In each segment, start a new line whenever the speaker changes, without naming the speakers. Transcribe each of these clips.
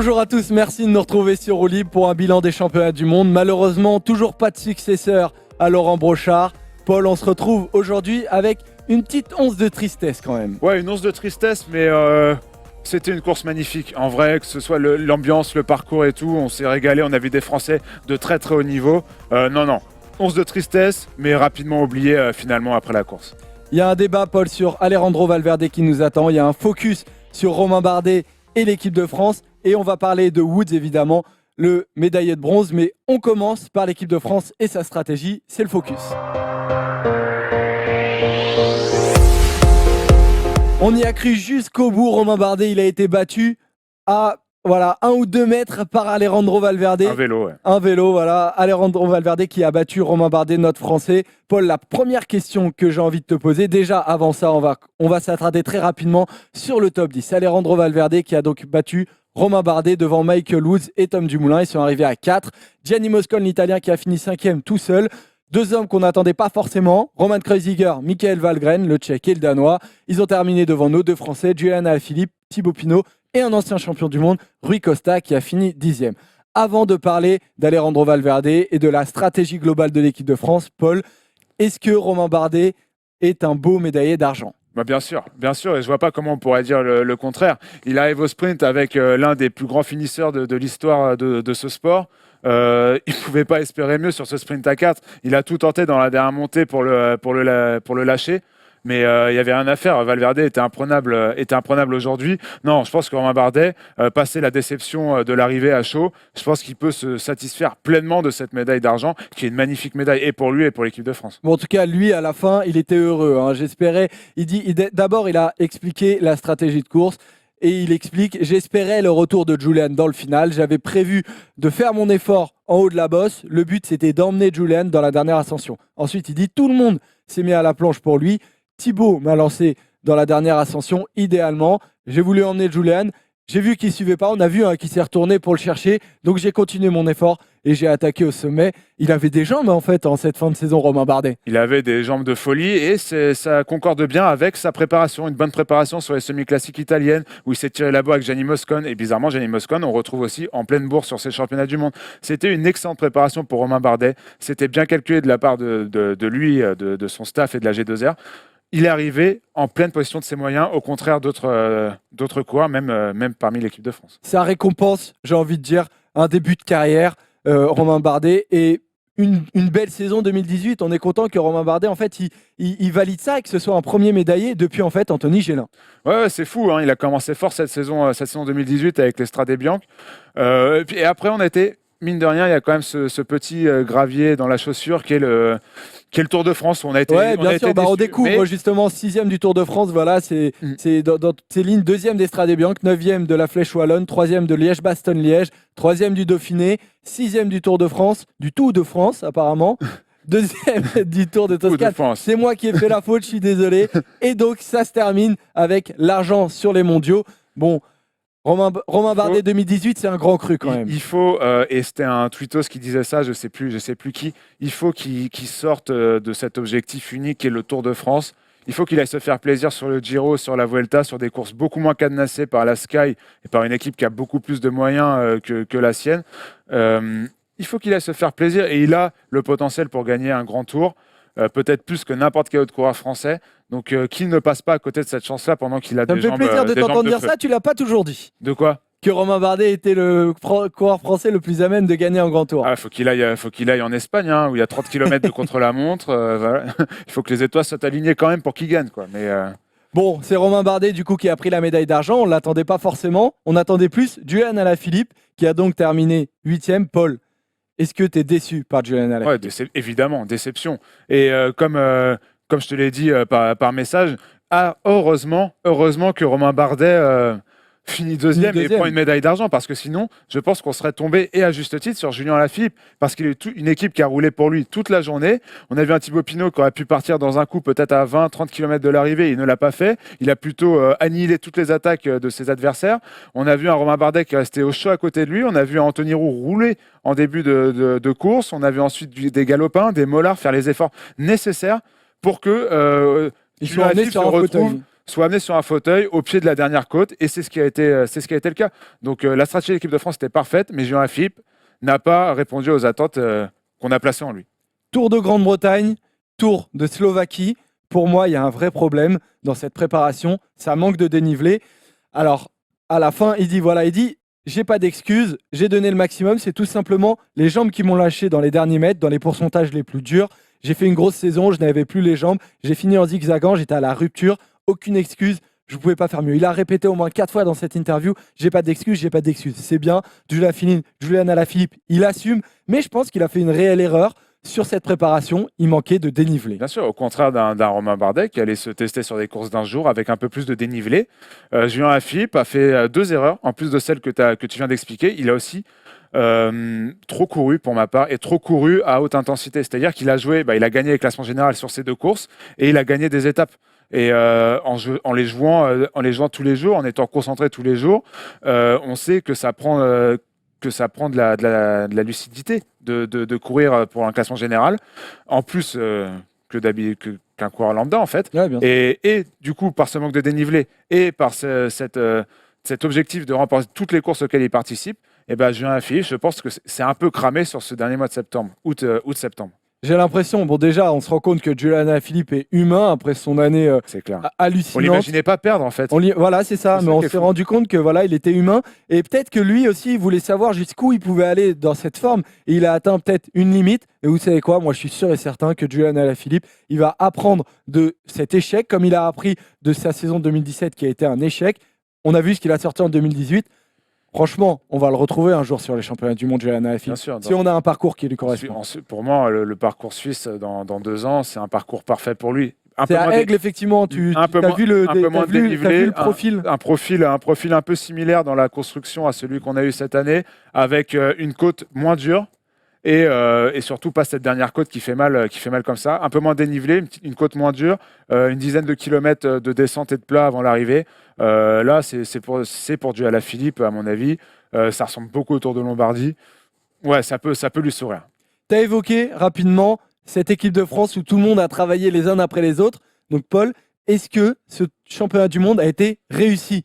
Bonjour à tous, merci de nous retrouver sur Roue Libre pour un bilan des championnats du monde. Malheureusement, toujours pas de successeur à Laurent Brochard. Paul, on se retrouve aujourd'hui avec une petite once de tristesse quand même.
Ouais, une once de tristesse, mais c'était une course magnifique. En vrai, que ce soit l'ambiance, le parcours et tout, on s'est régalé. On a vu des Français de très très haut niveau. Non, once de tristesse, mais rapidement oublié finalement après la course.
Il y a un débat, Paul, sur Alejandro Valverde qui nous attend. Il y a un focus sur Romain Bardet et l'équipe de France. Et on va parler de Woods, évidemment, le médaillé de bronze. Mais on commence par l'équipe de France et sa stratégie. C'est le focus. On y a cru jusqu'au bout. Romain Bardet, il a été battu à 1 ou 2 mètres par Alejandro Valverde.
Un vélo, ouais.
Un vélo, voilà. Alejandro Valverde qui a battu Romain Bardet, notre Français. Paul, la première question que j'ai envie de te poser, déjà avant ça, on va s'attarder très rapidement sur le top 10. Alejandro Valverde qui a donc battu Romain Bardet devant Michael Woods et Tom Dumoulin. Ils sont arrivés à 4. Gianni Moscon, l'Italien, qui a fini 5e tout seul. 2 hommes qu'on n'attendait pas forcément, Roman Kreuziger, Michael Valgren, le Tchèque et le Danois. Ils ont terminé devant nos 2 Français, Julian Alaphilippe, Thibaut Pinot et un ancien champion du monde, Rui Costa, qui a fini 10e. Avant de parler d'Alejandro Valverde et de la stratégie globale de l'équipe de France, Paul, est-ce que Romain Bardet est un beau médaillé d'argent ?
Bien sûr, et je vois pas comment on pourrait dire le contraire. Il arrive au sprint avec l'un des plus grands finisseurs de l'histoire de ce sport. Il ne pouvait pas espérer mieux sur ce sprint à 4. Il a tout tenté dans la dernière montée pour le lâcher. Mais il n'y avait rien à faire. Valverde était imprenable aujourd'hui. Non, je pense que Romain Bardet, passé la déception de l'arrivée à chaud, je pense qu'il peut se satisfaire pleinement de cette médaille d'argent, qui est une magnifique médaille, et pour lui et pour l'équipe de France.
Bon, en tout cas, lui, à la fin, il était heureux. J'espérais. D'abord, il a expliqué la stratégie de course. Et il explique, j'espérais le retour de Julian dans le final. J'avais prévu de faire mon effort en haut de la bosse. Le but, c'était d'emmener Julian dans la dernière ascension. Ensuite, il dit, tout le monde s'est mis à la planche pour lui. Thibaut m'a lancé dans la dernière ascension, idéalement. J'ai voulu emmener Julian. J'ai vu qu'il ne suivait pas. On a vu qu'il s'est retourné pour le chercher. Donc, j'ai continué mon effort et j'ai attaqué au sommet. Il avait des jambes, en fait, en cette fin de saison, Romain Bardet.
Il avait des jambes de folie et ça concorde bien avec sa préparation. Une bonne préparation sur les semi-classiques italiennes où il s'est tiré la bourre avec Gianni Moscon. Et bizarrement, Gianni Moscon, on retrouve aussi en pleine bourse sur ces championnats du monde. C'était une excellente préparation pour Romain Bardet. C'était bien calculé de la part de lui, de son staff et de la G2R. Il est arrivé en pleine possession de ses moyens, au contraire d'autres coureurs, même parmi l'équipe de France.
Ça récompense, j'ai envie de dire, un début de carrière, Romain Bardet, et une belle saison 2018. On est content que Romain Bardet, en fait, il valide ça et que ce soit un premier médaillé depuis, en fait, Anthony Gélin.
Ouais, c'est fou. Il a commencé fort cette saison 2018 avec l'Estrade Bianche. Et après, on a été... Mine de rien, il y a quand même ce petit gravier dans la chaussure qui est le Tour de France. On a été,
ouais, bien sûr. On découvre
mais...
justement 6e du Tour de France. Voilà, c'est dans ces lignes 2e d'Estrade Bianche, 9e de la Flèche Wallonne, 3e de Liège-Bastogne-Liège, 3e du Dauphiné, 6e du Tour de France, du Tour de France apparemment. 2e du Tour de Toscane. C'est moi qui ai fait la faute, je suis désolé. Et donc, ça se termine avec l'argent sur les mondiaux. Bon. Romain Bardet 2018, c'est un grand cru quand même.
Il faut, et c'était un tweetos qui disait ça, je sais plus qui, il faut qu'il sorte de cet objectif unique qui est le Tour de France. Il faut qu'il aille se faire plaisir sur le Giro, sur la Vuelta, sur des courses beaucoup moins cadenassées par la Sky et par une équipe qui a beaucoup plus de moyens que la sienne. Il faut qu'il aille se faire plaisir et il a le potentiel pour gagner un grand tour. Peut-être plus que n'importe quel autre coureur français. Donc, qu'il ne passe pas à côté de cette chance-là pendant qu'il a des jambes. Ça
me fait plaisir de t'entendre dire ça, tu l'as pas toujours dit.
De quoi ?
Que Romain Bardet était le coureur français le plus à même de gagner un grand tour.
Faut qu'il aille en Espagne, où il y a 30 km de contre-la-montre. Voilà. Il faut que les étoiles soient alignées quand même pour qu'il gagne, quoi. Mais
Bon, c'est Romain Bardet du coup qui a pris la médaille d'argent. On ne l'attendait pas forcément. On attendait plus Julian Alaphilippe qui a donc terminé 8e. Paul, est-ce que tu es déçu par Julian Alaphilippe ?
Ouais, évidemment, déception. Et comme je te l'ai dit par message, heureusement que Romain Bardet finit deuxième et prend une médaille d'argent, parce que sinon, je pense qu'on serait tombé, et à juste titre, sur Julien Alaphilippe, parce qu'il est une équipe qui a roulé pour lui toute la journée. On a vu un Thibaut Pinot qui aurait pu partir dans un coup peut-être à 20-30 km de l'arrivée, il ne l'a pas fait. Il a plutôt annihilé toutes les attaques de ses adversaires. On a vu un Romain Bardet qui est resté au chaud à côté de lui. On a vu un Anthony Roux rouler en début de course. On a vu ensuite des galopins, des mollards faire les efforts nécessaires pour que Julien Alaphilippe soit amené sur un fauteuil au pied de la dernière côte, et c'est ce qui a été le cas. Donc la stratégie de l'équipe de France était parfaite, mais Julien Philippe n'a pas répondu aux attentes qu'on a placées en lui.
Tour de Grande-Bretagne, Tour de Slovaquie. Pour moi, il y a un vrai problème dans cette préparation. Ça manque de dénivelé. Alors, à la fin, il dit, j'ai pas d'excuses, j'ai donné le maximum. C'est tout simplement les jambes qui m'ont lâché dans les derniers mètres, dans les pourcentages les plus durs. J'ai fait une grosse saison, je n'avais plus les jambes. J'ai fini en zigzagant, j'étais à la rupture. Aucune excuse, je ne pouvais pas faire mieux. Il a répété au moins 4 fois dans cette interview, j'ai pas d'excuses, j'ai pas d'excuses. C'est bien, Julian Alaphilippe, il assume, mais je pense qu'il a fait une réelle erreur. Sur cette préparation, il manquait de dénivelé.
Bien sûr, au contraire d'un Romain Bardet qui allait se tester sur des courses d'un jour avec un peu plus de dénivelé. Julien Alaphilippe a fait 2 erreurs, en plus de celles que tu viens d'expliquer. Il a aussi trop couru pour ma part et trop couru à haute intensité. C'est-à-dire qu'il a joué, il a gagné les classements généraux sur ces 2 courses et il a gagné des étapes. Et en les jouant tous les jours, en étant concentré tous les jours, on sait que ça prend de la lucidité de courir pour un classement général, en plus qu'un coureur lambda en fait.
Ouais,
et du coup, par ce manque de dénivelé et par cet objectif de remporter toutes les courses auxquelles il participe, Julien Alaphilippe, je pense que c'est un peu cramé sur ce dernier mois de septembre, août-septembre.
J'ai l'impression, déjà, on se rend compte que Julian Alaphilippe est humain après son année hallucinante.
On l'imaginait pas perdre, en fait.
Voilà, c'est ça, mais on s'est rendu compte que il était humain. Et peut-être que lui aussi, il voulait savoir jusqu'où il pouvait aller dans cette forme. Et il a atteint peut-être une limite. Et vous savez quoi? Moi, je suis sûr et certain que Julian Alaphilippe, il va apprendre de cet échec, comme il a appris de sa saison 2017 qui a été un échec. On a vu ce qu'il a sorti en 2018. Franchement, on va le retrouver un jour sur les championnats du monde, Julian Alaphilippe. Si on a un parcours qui lui correspond.
Pour moi, le parcours suisse dans 2 ans, c'est un parcours parfait pour lui.
C'est à Aigle, effectivement. Tu as vu le profil.
Un profil un peu similaire dans la construction à celui qu'on a eu cette année, avec une côte moins dure. Et surtout pas cette dernière côte qui fait mal comme ça, un peu moins dénivelée, une côte moins dure, une dizaine de kilomètres de descente et de plat avant l'arrivée. Là, c'est pour du Alaphilippe, à mon avis. Ça ressemble beaucoup au Tour de Lombardie. Ouais, ça peut lui sourire.
Tu as évoqué rapidement cette équipe de France où tout le monde a travaillé les uns après les autres. Donc, Paul, est-ce que ce championnat du monde a été réussi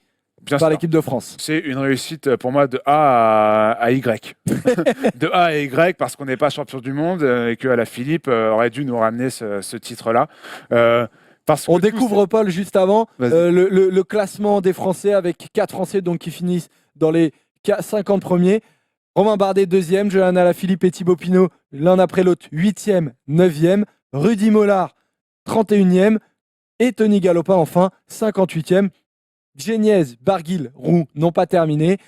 par l'équipe de France?
C'est une réussite pour moi de A à Y. De A à Y parce qu'on n'est pas champion du monde et que Alaphilippe aurait dû nous ramener ce titre-là.
On découvre, Paul, juste avant, le classement des Français avec 4 Français donc, qui finissent dans les 50 premiers. Romain Bardet, 2e. Julian Alaphilippe et Thibaut Pinot, l'un après l'autre, 8e, 9e. Rudy Mollard, 31e. Et Tony Galopin, enfin, 58e. Geniez, Barguil, Roux n'ont pas terminé.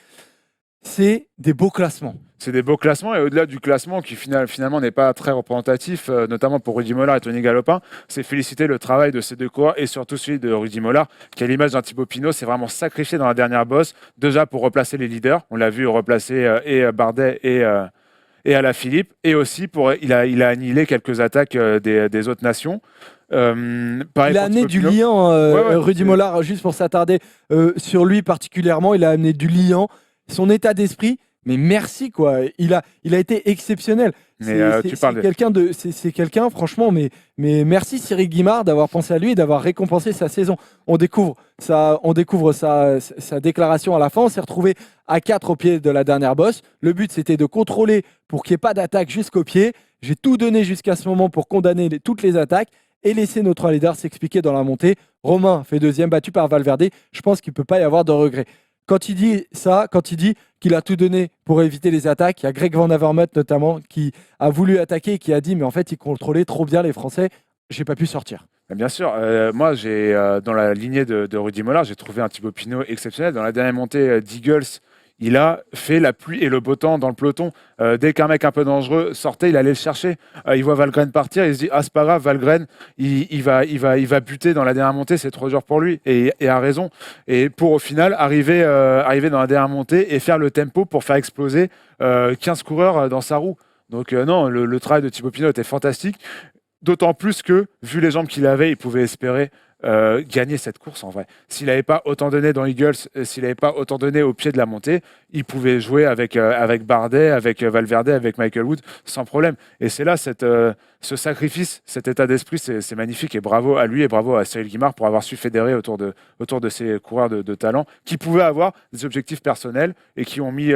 C'est des beaux classements.
C'est des beaux classements et au-delà du classement qui finalement n'est pas très représentatif, notamment pour Rudy Mollard et Tony Galopin, c'est féliciter le travail de ces 2 coureurs et surtout celui de Rudy Mollard qui, à l'image d'un Thibaut Pinot, s'est vraiment sacrifié dans la dernière bosse, déjà pour replacer les leaders. On l'a vu replacer et Bardet et Alaphilippe, et aussi il a annihilé quelques attaques des autres nations.
Il a amené du liant, Rudy Mollard, juste pour s'attarder sur lui particulièrement, il a amené du liant, son état d'esprit, mais merci quoi, il a été exceptionnel. C'est quelqu'un, franchement, mais merci Cyril Guimard d'avoir pensé à lui et d'avoir récompensé sa saison. On découvre sa déclaration à la fin, on s'est retrouvé à 4 au pied de la dernière bosse. Le but c'était de contrôler pour qu'il n'y ait pas d'attaque jusqu'au pied. J'ai tout donné jusqu'à ce moment pour condamner toutes les attaques et laisser nos 3 leaders s'expliquer dans la montée. Romain fait 2e, battu par Valverde. Je pense qu'il ne peut pas y avoir de regret. Quand il dit ça, quand il dit qu'il a tout donné pour éviter les attaques, il y a Greg Van Avermaet notamment qui a voulu attaquer et qui a dit mais en fait il contrôlait trop bien les Français, j'ai pas pu sortir.
Bien sûr, moi j'ai dans la lignée de Rudy Mollard, j'ai trouvé un Thibaut Pinot exceptionnel. Dans la dernière montée d'Eagles, il a fait la pluie et le beau temps dans le peloton. Dès qu'un mec un peu dangereux sortait, il allait le chercher. Il voit Valgren partir, il se dit ah c'est pas grave, Valgren il va buter dans la dernière montée, c'est trop dur pour lui et a raison. Et pour au final arriver dans la dernière montée et faire le tempo pour faire exploser 15 coureurs dans sa roue. Donc non, le travail de Thibaut Pinot était fantastique. D'autant plus que vu les jambes qu'il avait, il pouvait espérer gagner cette course en vrai. S'il n'avait pas autant donné dans Eagles, s'il n'avait pas autant donné au pied de la montée, il pouvait jouer avec Bardet, avec Valverde, avec Michael Wood sans problème. Et c'est là ce sacrifice, cet état d'esprit, c'est magnifique et bravo à lui et bravo à Cyril Guimard pour avoir su fédérer autour de ces coureurs de talent qui pouvaient avoir des objectifs personnels et qui ont mis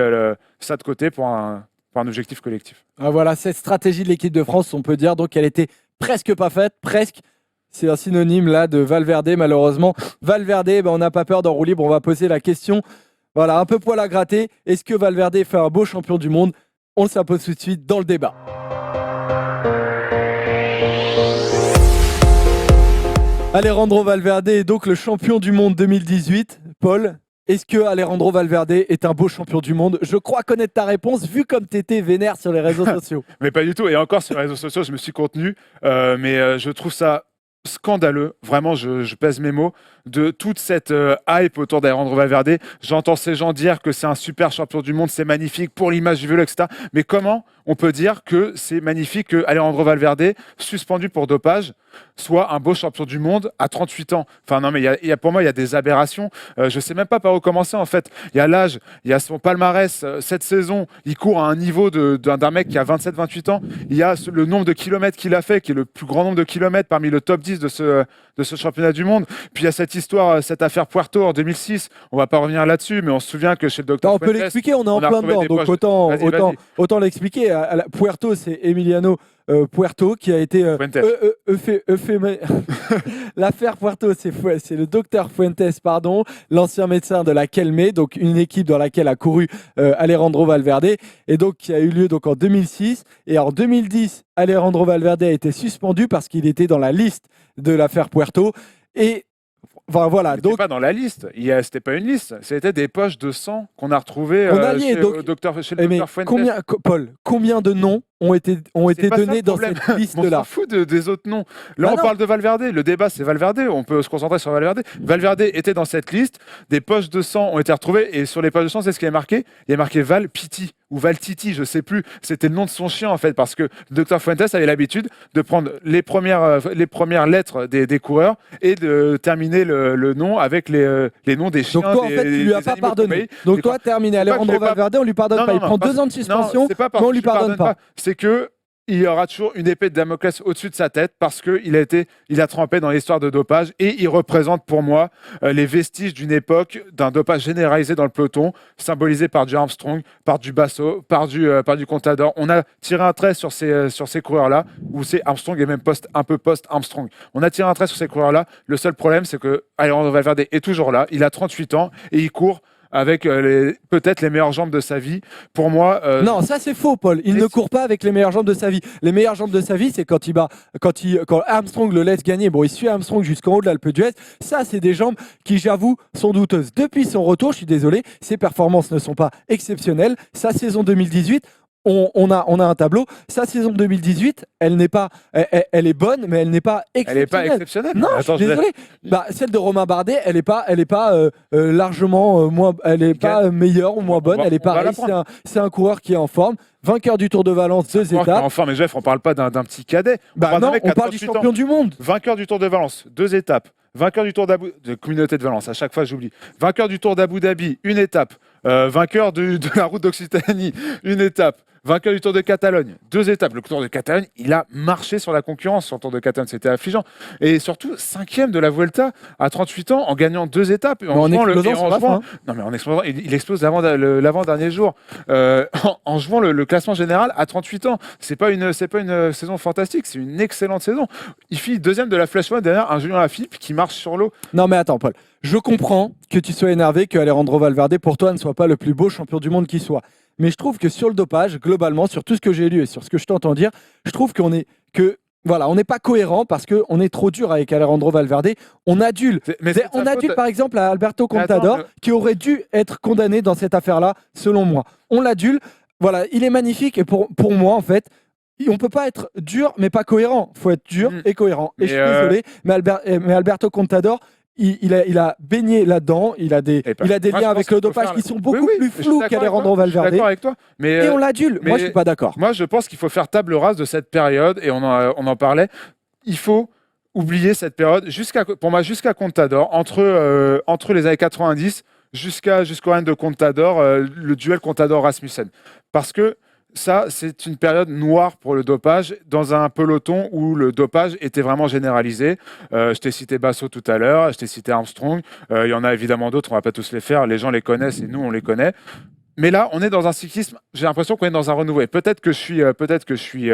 ça de côté pour un objectif collectif.
Ah, voilà, cette stratégie de l'équipe de France, on peut dire donc qu'elle était presque pas faite, presque. C'est un synonyme là de Valverde, malheureusement. Valverde, on n'a pas peur d'en roue libre. On va poser la question. Voilà, un peu poil à gratter. Est-ce que Valverde fait un beau champion du monde? On s'impose tout de suite dans le débat. Alejandro Valverde est donc le champion du monde 2018. Paul, est-ce que Alejandro Valverde est un beau champion du monde? Je crois connaître ta réponse, vu comme tu étais vénère sur les réseaux sociaux.
Mais pas du tout. Et encore sur les réseaux sociaux, je me suis contenu. Mais je trouve ça scandaleux, vraiment, je pèse mes mots, de toute cette hype autour d'Alejandro Valverde. J'entends ces gens dire que c'est un super champion du monde, c'est magnifique pour l'image du vélo, etc. Mais comment on peut dire que c'est magnifique que Alejandro Valverde, suspendu pour dopage, soit un beau champion du monde à 38 ans? Enfin non, mais pour moi, il y a des aberrations. Je ne sais même pas par où commencer, en fait. Il y a l'âge, il y a son palmarès. Cette saison, il court à un niveau d'un mec qui a 27-28 ans. Il y a le nombre de kilomètres qu'il a fait, qui est le plus grand nombre de kilomètres parmi le top 10 de ce championnat du monde. Puis il y a cette histoire, cette affaire Puerto en 2006. On ne va pas revenir là-dessus, mais on se souvient que chez le docteur
on peut l'expliquer, on est en plein dedans. Donc autant l'expliquer. Puerto, c'est Emiliano Puerto qui a été l'affaire Puerto, c'est le docteur Fuentes, pardon, l'ancien médecin de la Kelme, donc une équipe dans laquelle a couru Alejandro Valverde, et donc qui a eu lieu donc en 2006. Et en 2010, Alejandro Valverde a été suspendu parce qu'il était dans la liste de l'affaire Puerto. Et enfin, voilà,
donc pas dans la liste, c'était pas une liste, c'était des poches de sang qu'on a retrouvées chez le docteur Fuentes.
Paul, combien de noms ont été donnés dans cette liste-là?
On s'en fout des autres noms. Là, on parle de Valverde. Le débat, c'est Valverde. On peut se concentrer sur Valverde. Valverde était dans cette liste. Des poches de sang ont été retrouvées. Et sur les poches de sang, c'est ce qui est marqué. Il y a marqué Val Piti ou Val Titi, je ne sais plus. C'était le nom de son chien, en fait, parce que le Dr Fuentes avait l'habitude de prendre les premières lettres des coureurs et de terminer le nom avec les noms des chiens.
Donc toi, en fait, tu lui as pas pardonné. Donc toi, terminé. Alejandro Valverde, on lui pardonne pas. Il prend 2 ans de suspension, mais on lui pardonne pas.
C'est que il y aura toujours une épée de Damoclès au-dessus de sa tête parce qu'il a trempé dans l'histoire de dopage et il représente pour moi les vestiges d'une époque d'un dopage généralisé dans le peloton, symbolisé par du Armstrong, par du Basso, par du Contador. On a tiré un trait sur ces coureurs-là, où c'est Armstrong et même un peu post-Armstrong. On a tiré un trait sur ces coureurs-là. Le seul problème, c'est que Alejandro Valverde est toujours là. Il a 38 ans et il court avec peut-être les meilleures jambes de sa vie. Pour moi...
Non, ça c'est faux, Paul. Il ne court pas avec les meilleures jambes de sa vie. Les meilleures jambes de sa vie, c'est quand Armstrong le laisse gagner. Bon, il suit Armstrong jusqu'en haut de l'Alpe d'Huez. Ça, c'est des jambes qui, j'avoue, sont douteuses. Depuis son retour, je suis désolé, ses performances ne sont pas exceptionnelles. Sa saison 2018... On a un tableau. Sa saison 2018, elle est bonne, mais elle n'est pas exceptionnelle.
Elle n'est pas exceptionnelle.
Non, je suis désolé. Celle de Romain Bardet, elle n'est pas largement moins, elle n'est pas meilleure ou moins bonne. Elle est pareille. C'est un coureur qui est en forme. Vainqueur du Tour de Valence, 2 étapes.
Enfin, mais Jeff, on parle pas d'un petit cadet.
On parle du champion du monde.
Vainqueur du Tour de Valence, 2 étapes. Vainqueur du Tour de Communauté de Valence, à chaque fois j'oublie. Vainqueur du Tour d'Abu Dhabi, 1 étape. Vainqueur de la Route d'Occitanie, 1 étape. Vainqueur du Tour de Catalogne, 2 étapes. Le Tour de Catalogne, il a marché sur la concurrence sur le Tour de Catalogne, c'était affligeant. Et surtout, 5e de la Vuelta à 38 ans en gagnant 2 étapes.
En
explosant, il explose l'avant-dernier jour. En jouant le classement général à 38 ans. C'est pas une saison fantastique, c'est une excellente saison. Il finit 2e de la Flèche Wallonne derrière un Julien Lafilippe qui marche sur l'eau.
Non mais attends, Paul. Je comprends que tu sois énervé que Alejandro Valverde, pour toi, ne soit pas le plus beau champion du monde qui soit. Mais je trouve que sur le dopage, globalement, sur tout ce que j'ai lu et sur ce que je t'entends dire, je trouve qu'on n'est pas cohérent parce qu'on est trop dur avec Alejandro Valverde. On adule par exemple à Alberto Contador qui aurait dû être condamné dans cette affaire-là, selon moi. On l'adule. Voilà, il est magnifique et pour moi, en fait, on ne peut pas être dur mais pas cohérent. Il faut être dur et cohérent. Et je suis désolé, mais Alberto Contador, il a baigné là-dedans, il a des liens avec le dopage qui sont beaucoup plus flous qu'Alejandro Valverde.
Je suis d'accord avec toi.
Et on l'adule. Moi, je ne suis pas d'accord.
Moi, je pense qu'il faut faire table rase de cette période, et on en parlait. Il faut oublier cette période pour moi jusqu'à Contador, entre les années 90 jusqu'au règne de Contador, le duel Contador-Rasmussen. Parce que ça, c'est une période noire pour le dopage dans un peloton où le dopage était vraiment généralisé. Je t'ai cité Basso tout à l'heure, je t'ai cité Armstrong. Il y en a évidemment d'autres, on va pas tous les faire. Les gens les connaissent et nous, on les connaît. Mais là, on est dans un cyclisme. J'ai l'impression qu'on est dans un renouveau. Et peut-être que je suis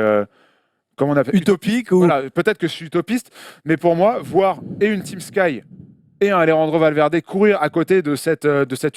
comment on appelle
utopique ou...
Voilà, peut-être que je suis utopiste, mais pour moi, voir et une Team Sky et un Alejandro Valverde courir à côté de cette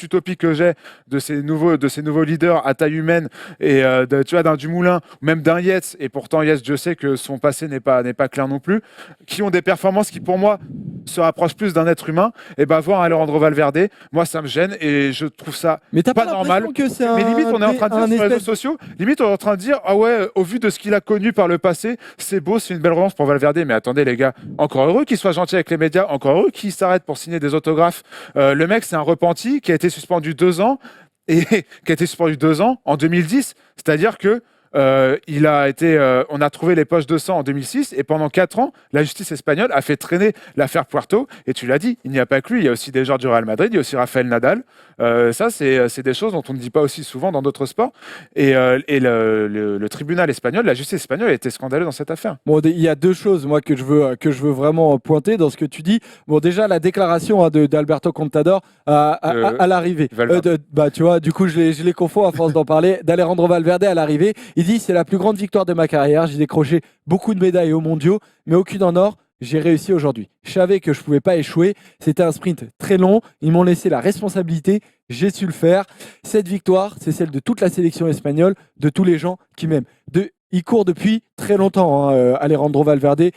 utopie que j'ai, de ces nouveaux leaders à taille humaine et tu vois, d'un Dumoulin, même d'un Yates, et pourtant Yates, je sais que son passé n'est pas clair non plus, qui ont des performances qui pour moi se rapprochent plus d'un être humain, et ben voir Alejandro Valverde, moi ça me gêne et je trouve ça
mais t'as
pas normal.
Que c'est
mais limite on est en train de dire sur les réseaux sociaux, limite on est en train de dire ah ouais, au vu de ce qu'il a connu par le passé, c'est beau, c'est une belle relance pour Valverde, mais attendez les gars, encore heureux qu'il soit gentil avec les médias, encore heureux qu'il s'arrête pour signer des autographes. Le mec, c'est un repenti qui a été suspendu 2 ans et qui a été suspendu 2 ans en 2010. C'est-à-dire que on a trouvé les poches de sang en 2006 et pendant 4 ans, la justice espagnole a fait traîner l'affaire Puerto. Et tu l'as dit, il n'y a pas que lui, il y a aussi des joueurs du Real Madrid, il y a aussi Rafael Nadal. Ça, c'est des choses dont on ne dit pas aussi souvent dans d'autres sports. Et le tribunal espagnol, la justice espagnole a été scandaleuse dans cette affaire.
Bon, il y a 2 choses moi que je veux vraiment pointer dans ce que tu dis. Bon, déjà la déclaration d'Alberto Contador à l'arrivée. Tu vois, du coup je les confonds à force d'en parler. D'Alejandro Valverde à l'arrivée, il dit c'est la plus grande victoire de ma carrière. J'ai décroché beaucoup de médailles aux mondiaux, mais aucune en or. J'ai réussi aujourd'hui. Je savais que je ne pouvais pas échouer. C'était un sprint très long. Ils m'ont laissé la responsabilité. J'ai su le faire. Cette victoire, c'est celle de toute la sélection espagnole, de tous les gens qui m'aiment. Il court depuis très longtemps, Alejandro Valverde.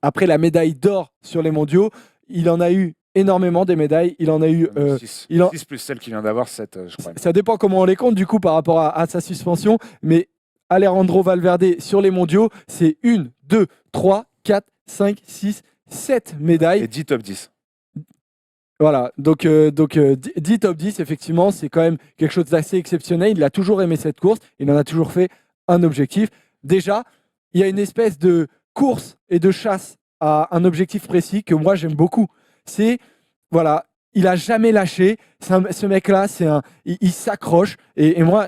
Après la médaille d'or sur les mondiaux, il en a eu énormément des médailles. Il en a eu
6 plus celle qu'il vient d'avoir, 7, je crois.
Ça dépend comment on les compte, du coup, par rapport à sa suspension. Mais Alejandro Valverde sur les mondiaux, c'est 1, 2, 3, 4, 5, 6, 7 médailles.
Et 10 top 10.
Voilà, donc 10 top 10, effectivement, c'est quand même quelque chose d'assez exceptionnel. Il a toujours aimé cette course, il en a toujours fait un objectif. Déjà, il y a une espèce de course et de chasse à un objectif précis que moi j'aime beaucoup. C'est, voilà, il a jamais lâché. Ce mec-là, il s'accroche et moi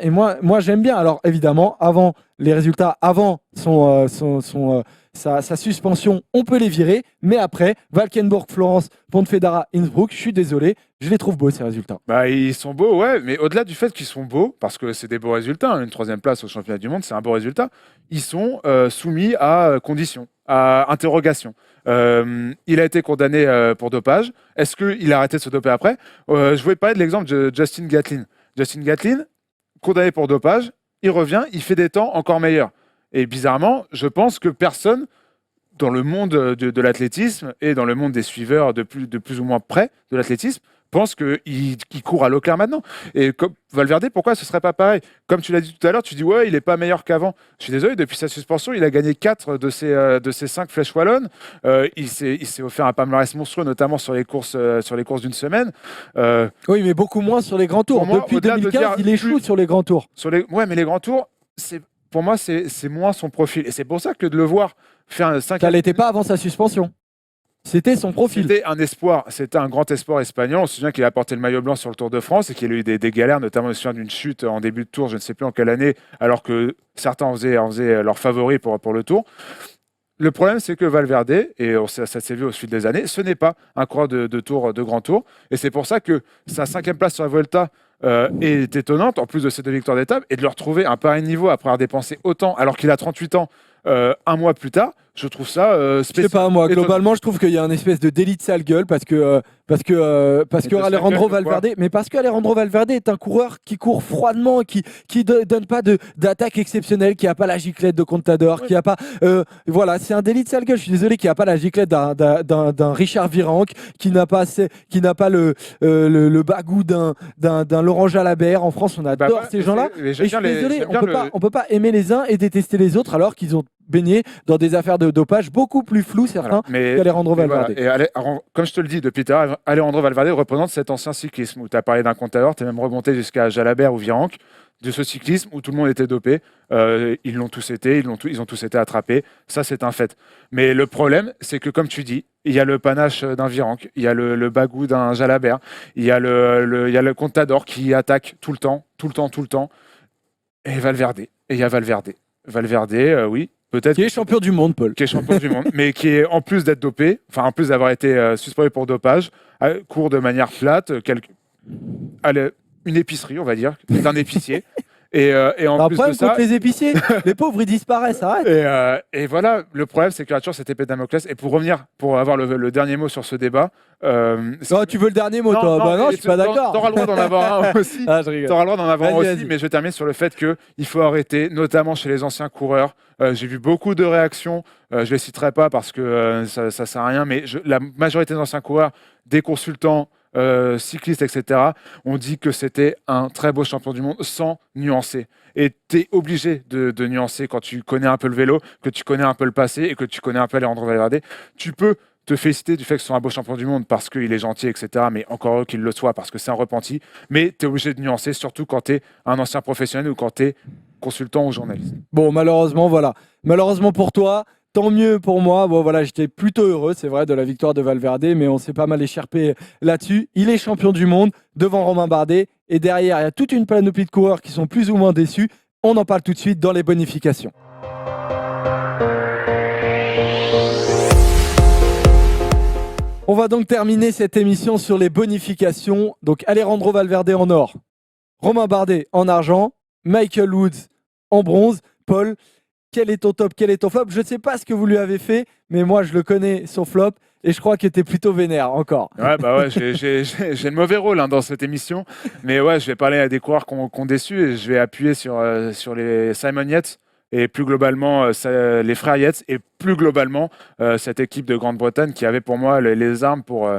j'aime bien. Alors évidemment, avant les résultats, avant sa suspension, on peut les virer, mais après, Valkenburg, Florence, Pontevedra, Innsbruck, je suis désolé, je les trouve beaux ces résultats.
Bah, ils sont beaux, ouais, mais au-delà du fait qu'ils sont beaux, parce que c'est des beaux résultats, une 3e place au championnat du monde, c'est un beau résultat, ils sont soumis à conditions, à interrogation. Il a été condamné pour dopage. Est-ce qu'il a arrêté de se doper après? Je voulais parler de l'exemple de Justin Gatlin. Justin Gatlin, condamné pour dopage, il revient, il fait des temps encore meilleurs. Et bizarrement, je pense que personne dans le monde de l'athlétisme et dans le monde des suiveurs de plus ou moins près de l'athlétisme pense qu'il court à l'eau claire maintenant. Et comme Valverde, pourquoi ce ne serait pas pareil? Comme tu l'as dit tout à l'heure, tu dis ouais, il n'est pas meilleur qu'avant. Je suis désolé, depuis sa suspension, il a gagné 4 de ses 5 flèches wallonnes. Il s'est offert un palmarès monstrueux, notamment sur les courses d'une semaine.
Oui, mais beaucoup moins sur les grands tours.
Moi,
depuis 2015, il échoue sur les grands tours.
Ouais, mais les grands tours, pour moi, c'est moins son profil. Et c'est pour ça que de le voir faire un 5...
Ça l'était pas avant sa suspension. C'était son profil.
C'était un espoir, c'était un grand espoir espagnol. On se souvient qu'il a porté le maillot blanc sur le Tour de France et qu'il a eu des galères, notamment je me souviens d'une chute en début de tour, je ne sais plus en quelle année, alors que certains en faisaient leur favori pour le Tour. Le problème, c'est que Valverde, et ça s'est vu au fil des années, ce n'est pas un coureur de grand tour. Et c'est pour ça que sa 5e place sur la Vuelta est étonnante, en plus de ces 2 victoires d'étape, et de le retrouver à un pareil niveau après avoir dépensé autant, alors qu'il a 38 ans, un mois plus tard. Je trouve ça spécial.
Je sais pas, moi, globalement, je trouve qu'il y a un espèce de délit de sale gueule parce que Alejandro Valverde, mais parce que Alejandro Valverde est un coureur qui court froidement, qui donne pas d'attaque exceptionnelle, qui a pas la giclette de Contador, qui a pas, voilà, c'est un délit de sale gueule. Je suis désolé, qui a pas la giclette d'un Richard Virenque, qui n'a pas le bagou d'un Laurent Jalabert. En France, on adore ces gens-là. Et je suis désolé, on peut pas aimer les uns et détester les autres alors qu'ils ont baigné dans des affaires de dopage beaucoup plus floues, certains, qu'Alejandro Valverde.
Voilà. Et comme je te le dis depuis tout à l'heure, Alejandro Valverde représente cet ancien cyclisme où tu as parlé d'un Contador, tu es même remonté jusqu'à Jalabert ou Virenque, de ce cyclisme où tout le monde était dopé. Ils l'ont tous été, ils ont tous été attrapés. Ça, c'est un fait. Mais le problème, c'est que, comme tu dis, il y a le panache d'un Virenque, il y a le bagou d'un Jalabert, il y a le Contador qui attaque tout le temps. Et Valverde. Et il y a Valverde. Valverde, oui, peut-être.
Qui est champion du monde, Paul.
Qui est champion du monde, mais qui est, en plus d'être dopé, en plus d'avoir été suspendu pour dopage, court de manière plate, une épicerie, on va dire, d'un épicier. Et en plus de ça,
contre les épiciers, les pauvres ils disparaissent, arrête.
Et voilà, le problème c'est qu'il y a toujours cette épée de Damoclès. Et pour avoir le dernier mot sur ce débat.
Non, tu veux le dernier mot, toi? Bah non, je suis pas d'accord.
T'auras le droit d'en avoir un aussi.
Ah, je rigole.
T'auras le droit d'en avoir un aussi,
Vas-y.
mais je vais terminer sur le fait qu'il faut arrêter, notamment chez les anciens coureurs. J'ai vu beaucoup de réactions. Je les citerai pas parce que ça sert à rien, mais la majorité des anciens coureurs, des consultants. Cyclistes, etc., on dit que c'était un très beau champion du monde sans nuancer. Et tu es obligé de nuancer quand tu connais un peu le vélo, que tu connais un peu le passé et que tu connais un peu Alejandro Valverde. Tu peux te féliciter du fait que ce soit un beau champion du monde parce qu'il est gentil, etc., mais encore heureux qu'il le soit parce que c'est un repenti. Mais tu es obligé de nuancer, surtout quand tu es un ancien professionnel ou quand tu es consultant ou journaliste.
Bon, malheureusement, voilà. Malheureusement pour toi, tant mieux pour moi. Bon, voilà, j'étais plutôt heureux, c'est vrai, de la victoire de Valverde, mais on s'est pas mal écharpé là-dessus. Il est champion du monde devant Romain Bardet. Et derrière, il y a toute une panoplie de coureurs qui sont plus ou moins déçus. On en parle tout de suite dans les bonifications. On va donc terminer cette émission sur les bonifications. Donc, Alejandro Valverde en or, Romain Bardet en argent, Michael Woods en bronze. Paul, quel est ton top, quel est ton flop? Je ne sais pas ce que vous lui avez fait, mais moi, je le connais, son flop, et je crois qu'il était plutôt vénère, encore.
Ouais, j'ai le mauvais rôle dans cette émission, mais ouais, je vais parler à des coureurs qui ont déçu, et je vais appuyer sur les Simon Yates, et plus globalement, les frères Yates, et plus globalement, cette équipe de Grande-Bretagne qui avait pour moi les armes pour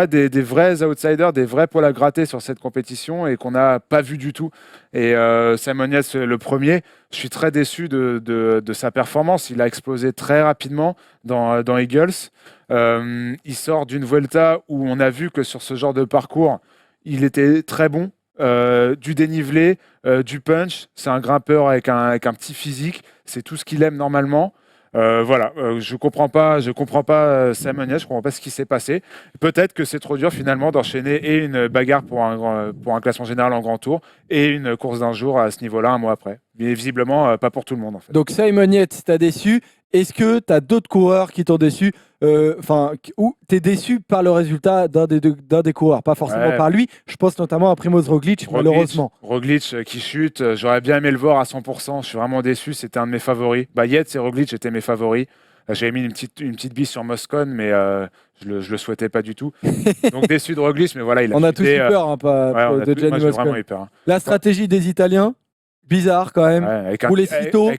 être des vrais outsiders, des vrais poils à gratter sur cette compétition et qu'on n'a pas vu du tout. Et Simon Yates, le premier, je suis très déçu de sa performance. Il a explosé très rapidement dans Eagles. Il sort d'une Vuelta où on a vu que sur ce genre de parcours, il était très bon. Du dénivelé, du punch. C'est un grimpeur avec un petit physique. C'est tout ce qu'il aime normalement. Je comprends pas Simon Yates, je comprends pas ce qui s'est passé. Peut-être que c'est trop dur finalement d'enchaîner et une bagarre pour un classement général en grand tour et une course d'un jour à ce niveau-là un mois après. Mais visiblement pas pour tout le monde en fait.
Donc Simon Yates t'a déçu. Est-ce que tu as d'autres coureurs qui t'ont déçu, ou tu es déçu par le résultat d'un des coureurs, pas forcément par lui. Je pense notamment à Primož Roglič, malheureusement.
Roglič qui chute, j'aurais bien aimé le voir à 100%, je suis vraiment déçu, c'était un de mes favoris. Yates et Roglič étaient mes favoris. J'avais mis une petite bise sur Moscon, mais je le souhaitais pas du tout. Donc déçu de Roglič, mais voilà, il a
On a tous eu peur de Gianni Moscon.
Vraiment eu peur.
La stratégie des Italiens, bizarre quand même.
Avec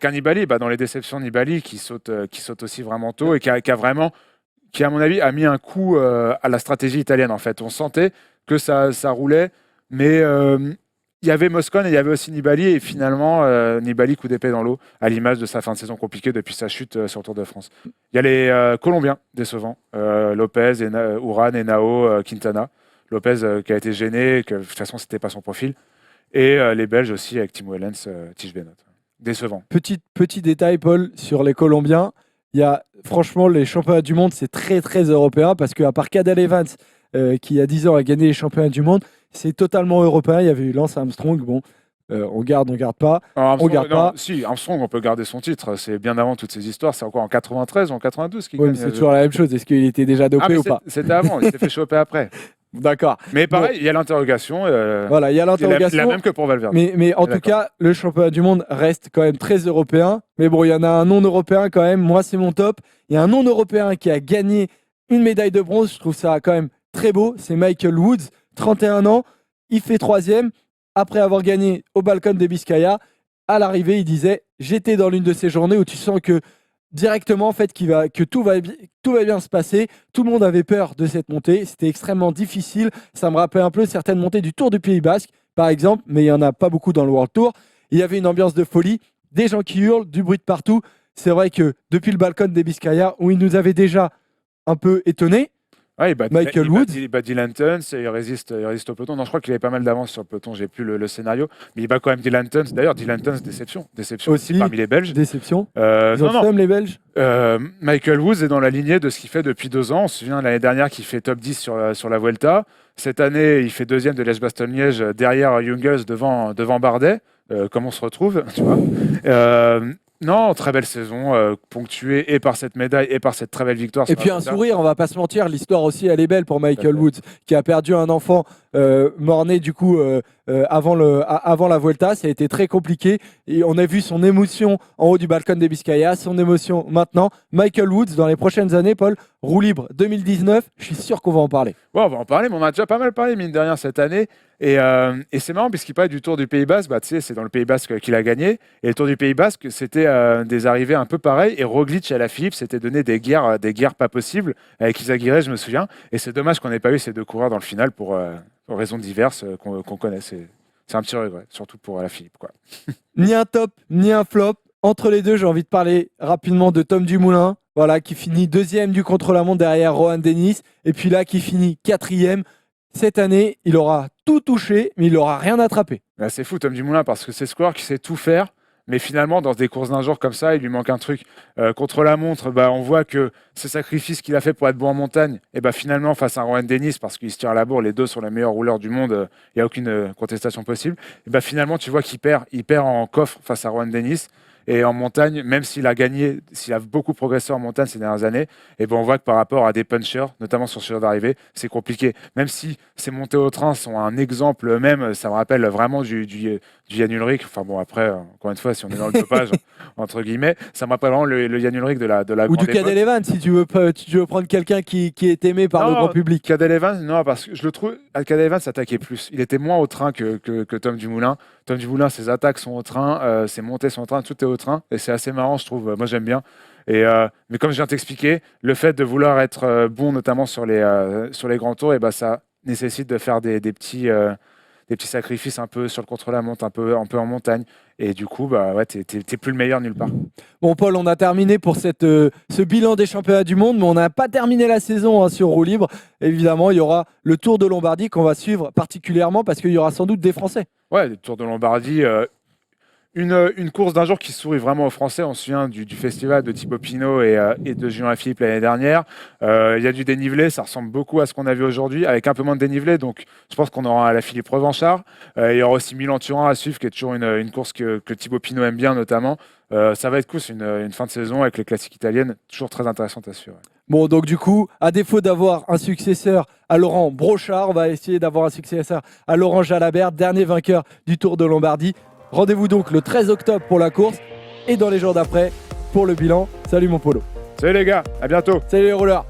un Nibali, dans les déceptions Nibali qui saute aussi vraiment tôt et qui à mon avis a mis un coup à la stratégie italienne en fait. On sentait que ça roulait, mais il y avait Moscon et il y avait aussi Nibali et finalement Nibali coup d'épée dans l'eau à l'image de sa fin de saison compliquée depuis sa chute sur le Tour de France. Il y a les Colombiens décevants, Lopez, Uran, Henao, Quintana. Lopez qui a été gêné, que de toute façon c'était pas son profil. Et les Belges aussi avec Timo Ehlens, Tige Benoît. Décevant.
Petit détail, Paul, sur les Colombiens. Il y a, franchement, les championnats du monde, c'est très, très européen parce qu'à part Cadel Evans, qui il y a 10 ans a gagné les championnats du monde, c'est totalement européen. Il y avait eu Lance Armstrong. Bon, on garde pas.
Armstrong,
on garde pas.
Si, Armstrong, on peut garder son titre. C'est bien avant toutes ces histoires. C'est encore en 93 ou en 92 qu'il gagne.
C'est toujours la même chose. Est-ce qu'il était déjà dopé ou pas?
C'était avant. Il s'est fait choper après.
D'accord.
Mais pareil, il y a l'interrogation.
Voilà, il y a l'interrogation.
La même que pour Valverde.
Mais en tout cas, le championnat du monde reste quand même très européen. Mais bon, il y en a un non-européen quand même. Moi, c'est mon top. Il y a un non-européen qui a gagné une médaille de bronze. Je trouve ça quand même très beau. C'est Michael Woods, 31 ans. Il fait 3e après avoir gagné au Balcón de Biscaya. À l'arrivée, il disait « J'étais dans l'une de ces journées où tu sens que directement, en fait, que tout va bien se passer. Tout le monde avait peur de cette montée. C'était extrêmement difficile. Ça me rappelait un peu certaines montées du Tour du Pays Basque, par exemple, mais il n'y en a pas beaucoup dans le World Tour. Il y avait une ambiance de folie. des gens qui hurlent, du bruit de partout. C'est vrai que depuis le balcon des Biscaya, où il nous avait déjà un peu étonné,
Ouais,
Michael Woods.
Il bat Dylan Tuns et il résiste au peloton. Non, je crois qu'il avait pas mal d'avance sur le peloton, j'ai plus le scénario. Mais il bat quand même Dylan Tuns. D'ailleurs, Dylan Tuns, déception. Déception aussi parmi les Belges.
Déception. Ils ont
non.
les Belges.
Michael Woods est dans la lignée de ce qu'il fait depuis 2 ans. On se souvient l'année dernière qu'il fait top 10 sur la Vuelta. Cette année, il fait deuxième de Liège-Bastogne-Liège derrière Jungels devant Bardet. Comme on se retrouve, tu vois. Non, très belle saison, ponctuée et par cette médaille et par cette très belle victoire.
Et puis un sourire, on va pas se mentir, l'histoire aussi elle est belle pour Michael Woods, qui a perdu un enfant mort-né du coup avant la Vuelta. Ça a été très compliqué et on a vu son émotion en haut du balcon des Biscaya, son émotion maintenant. Michael Woods dans les prochaines années, Paul, roue libre 2019, je suis sûr qu'on va en parler.
Ouais, on va en parler, mais on a déjà pas mal parlé mine de rien cette année. Et c'est marrant puisqu'il parlait du Tour du Pays Basque, tu sais, c'est dans le Pays Basque qu'il a gagné. Et le Tour du Pays Basque, c'était des arrivées un peu pareilles. Et Roglic et Alaphilippe s'étaient donné des guerres pas possibles avec Izagirre, je me souviens. Et c'est dommage qu'on n'ait pas eu ces 2 coureurs dans le final pour raisons diverses qu'on connaît. C'est un petit regret, surtout pour Alaphilippe, quoi.
Ni un top, ni un flop. Entre les deux, j'ai envie de parler rapidement de Tom Dumoulin, voilà, qui finit 2e du contre-la-montre derrière Rohan Dennis. Et puis là, qui finit 4e. Cette année, il aura tout touché, mais il n'aura rien attrapé.
Là, c'est fou, Tom Dumoulin, parce que c'est ce coureur qui sait tout faire. Mais finalement, dans des courses d'un jour comme ça, il lui manque un truc. Contre la montre, on voit que ce sacrifice qu'il a fait pour être bon en montagne, et finalement, face à Rohan Dennis, parce qu'il se tire à la bourre, les deux sont les meilleurs rouleurs du monde, il n'y a aucune contestation possible. Et finalement, tu vois qu'il perd en coffre face à Rohan Dennis. Et en montagne, même s'il a gagné, s'il a beaucoup progressé en montagne ces dernières années, on voit que par rapport à des punchers, notamment sur ce d'arrivée, c'est compliqué. Même si ces montées au train sont un exemple même, ça me rappelle vraiment du Jan Ullrich. Enfin bon, après, encore une fois, si on est dans le dopage, entre guillemets, ça me rappelle vraiment le Jan Ullrich de la
ou du Cadel Evans, si tu veux prendre quelqu'un qui est aimé par le grand public.
Cadel Evans, non, parce que je le trouve, Cadel Evans s'attaquait plus. Il était moins au train que Tom Dumoulin. Tom Dumoulin, ses attaques sont au train, ses montées sont au train, tout est au train. Et c'est assez marrant, je trouve. Moi, j'aime bien. Mais comme je viens de t'expliquer, le fait de vouloir être bon, notamment sur les grands tours, ça nécessite de faire des petits sacrifices un peu sur le contre-la-montre, un peu en montagne. Et du coup, t'es plus le meilleur nulle part.
Bon, Paul, on a terminé pour ce bilan des championnats du monde, mais on n'a pas terminé la saison sur roue libre. Évidemment, il y aura le Tour de Lombardie qu'on va suivre particulièrement parce qu'il y aura sans doute des Français.
Ouais, le Tour de Lombardie, une course d'un jour qui sourit vraiment aux Français. On se souvient du festival de Thibaut Pinot et de Julien Alaphilippe l'année dernière. Il y a du dénivelé, ça ressemble beaucoup à ce qu'on a vu aujourd'hui, avec un peu moins de dénivelé. Donc, je pense qu'on aura Alaphilippe revanchard. Il y aura aussi Milan-Turin à suivre, qui est toujours une course que Thibaut Pinot aime bien, notamment. Ça va être cool, c'est une fin de saison avec les classiques italiennes, toujours très intéressante à suivre.
Bon, donc du coup, à défaut d'avoir un successeur à Laurent Brochard, on va essayer d'avoir un successeur à Laurent Jalabert, dernier vainqueur du Tour de Lombardie. Rendez-vous donc le 13 octobre pour la course et dans les jours d'après pour le bilan. Salut mon Polo.
Salut les gars, à bientôt.
Salut les rouleurs.